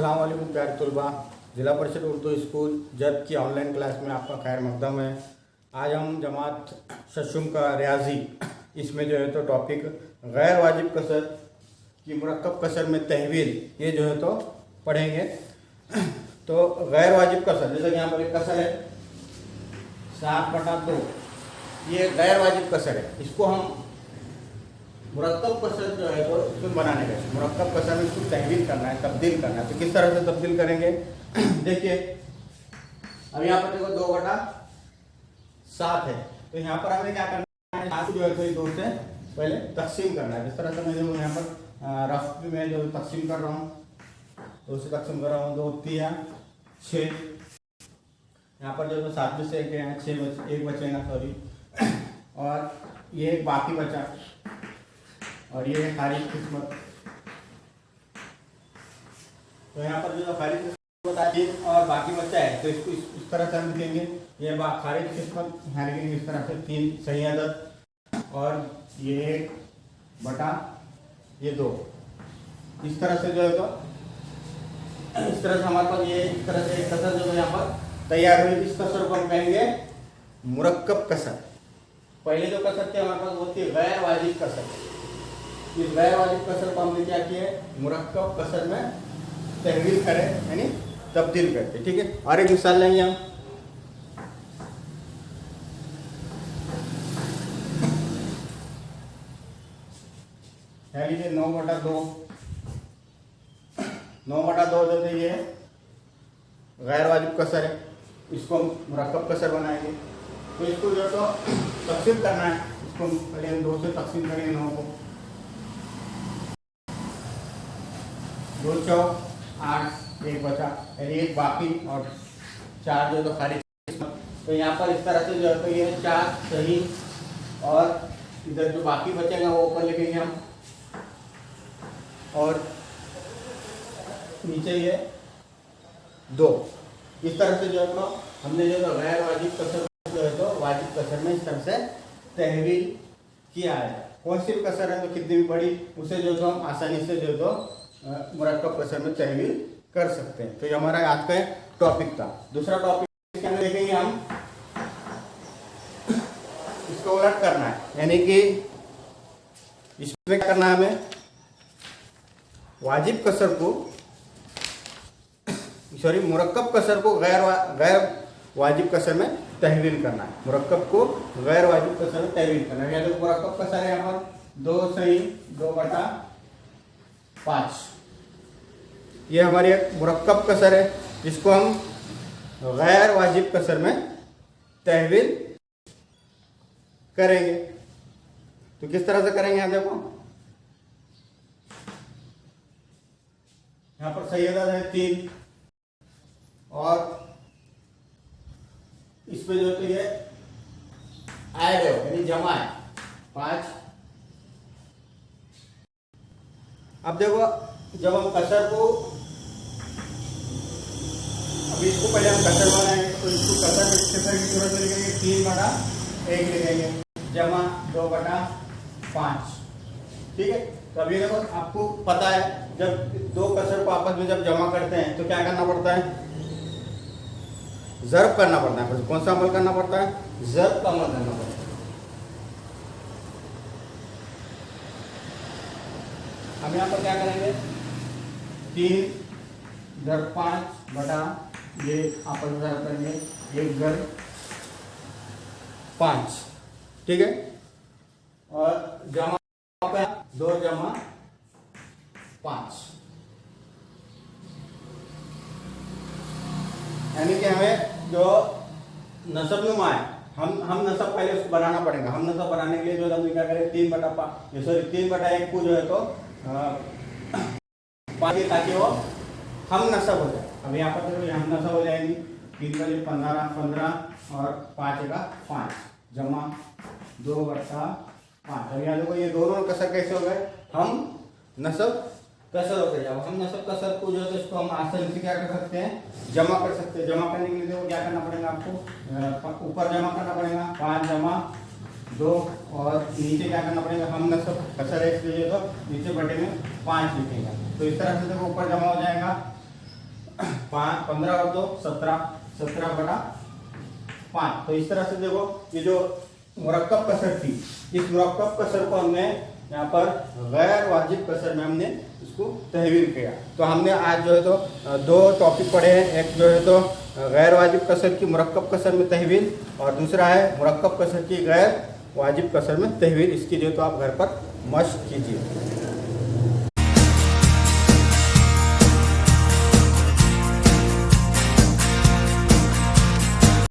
अस्सलाम वालेकुम प्यारे तलबा। ज़िला परिषद उर्दू स्कूल जब की ऑनलाइन क्लास में आपका खैर मकदम है। आज हम जमात शशुम का रियाजी इसमें जो है तो टॉपिक गैर वाजिब कसर की मुरक्कब कसर में तहवील ये जो है तो पढ़ेंगे। तो गैर वाजिब कसर जैसे कि यहाँ पर एक कसर है 7/2, ये गैर वाजिब कसर है। इसको हम मुरक्कब कसर जो है तो इसको बनाने का मुरक्कब कसर में इसको तहवील करना है, तब्दील करना है। तो किस तरह से तब्दील करेंगे देखिए, अब यहाँ पर देखो 2/7 है। तो यहाँ पर हमें क्या करना है, 7 जो है तो ये 2 से पहले तकसीम करना है। जिस तरह से मैं जो यहाँ पर रफ में जो तकसीम कर रहा हूँ 2 से तकसीम कर रहा हूँ, 2 3 6। यहाँ पर जो 7 में से 1 बचेगा सॉरी, और ये बाकी बचा, और ये है खारिज किस्मत। तो यहाँ पर जो खारिज किस्मत आती है और बाकी बच्चा है, तो इसको इस तरह से हम लिखेंगे। ये खारिज किस्मत यहाँ लिखेंगे इस तरह से 3 सही अदद, और ये 1 बटा ये 2। इस तरह से जो है तो इस तरह से हमारे पास ये इस तरह से एक कसर जो है यहाँ पर तैयार हुई। इस कसर को हम कहेंगे मुरक्कब कसर। पहले जो कसर थे हमारे पास वो थी गैर वाजिब कसर। इस गैर वाजिब कसर को हमने क्या किया है, मुरक्कब कसर में तहवील करें यानी तब्दील करके। ठीक है, और एक मिसाल लेंगे हम। लीजिए 9/2। 9/2 जो है ये गैर वाजिब कसर है, इसको हम मुरक्कब कसर बनाएंगे। तो इसको जो है तो तकसीम करना है। इसको पहले हम 2 से तकसीम करेंगे 9 को। 2 चौक 8, 1 बचा, यानी 1 बाकी और 4 जो तो खारिज किस्मत। तो यहाँ पर इस तरह से जो है तो ये 4 सही, और इधर जो बाकी बचेगा वो ऊपर लिखेंगे हम, और नीचे ये 2। इस तरह से जो है तो हमने जो तो गैर वाजिब कसर जो है तो वाजिब कसर में इस तरह से तहवील किया है। कौन सी भी कसर है तो कितनी भी बड़ी उसे जो तो हम आसानी से जो तो मुरक्कब कसर में तहवील कर सकते हैं। तो ये हमारा आज का टॉपिक था। दूसरा टॉपिक क्या देखेंगे हम, इसको उलट करना है, यानी कि इसमें करना है हमें वाजिब कसर को सॉरी मुरक्कब कसर को गैर वाजिब कसर में तहवील करना है। मुरक्कब को गैर वाजिब कसर में तहवील करना है। तो मुरक्कब कसर है यहाँ पर 2 सही 2/5। ये हमारी एक मुरक्कब कसर है, इसको हम गैर वाजिब कसर में तहवील करेंगे। तो किस तरह से करेंगे, यहाँ देखो, यहाँ पर सही अदद है 3, और इस पे जो तो ये ऐड है यानी जमा है 5। अब देखो, जब हम कसर को अभी इसको पहले हम कसर बनाएंगे, तो इसको कसर की सूरत में लिखेंगे 3/1 लिखेंगे, जमा 2/5। ठीक है। तो अभी देखो, आपको पता है जब 2 कसर को आपस में जब जमा करते हैं तो क्या करना पड़ता है, ज़र्ब करना पड़ता है। कौन सा अमल करना पड़ता है, ज़र्ब का अमल करना पड़ता है। हम यहाँ पर क्या करेंगे, 3 × 5 बटा ये आपस में ज़र्ब करेंगे 1 × 5। ठीक है, और जमा 2 × 5, यानी कि हमें जो नसब नुमा है, हम नसब पहले उसको बनाना पड़ेगा। हम नसब बनाने के लिए जो हम क्या करें 3/1 को जो है तो 5, ताकि वो हम नसब हो जाए। अब यहाँ पर तो हम नसब हो जाएंगी 3 × 15 और 5 × 5 जमा 2/5। अब यहाँ देखो, ये दोनों कसर कैसे हो गए, हम नसब कसर हो गए। अब हम नसब कसर को जो है तो इसको हम आसानी से क्या कर सकते हैं, जमा कर सकते हैं। जमा करने के लिए देखो क्या करना पड़ेगा, आपको ऊपर जमा करना पड़ेगा 5 जमा 2, और नीचे क्या करना पड़ेगा, हम नसब कसर है इसलिए तो नीचे बटे में 5 लिखेंगे। तो इस तरह से देखो ऊपर जमा हो जाएगा 15 और 2 17, 17/5। तो इस तरह से देखो ये जो मुरक्कब कसर थी, इस मुरक्कब कसर को हमने यहाँ पर गैर वाजिब कसर में हमने इसको तहवील किया। तो हमने आज जो है तो 2 टॉपिक पढ़े हैं, एक जो है तो गैर वाजिब कसर की मुरक्कब कसर में तहवील और दूसरा है मुरक्कब कसर की गैर वाजिब कसर में तहवील। इसकी जो तो आप घर पर मश्क कीजिए।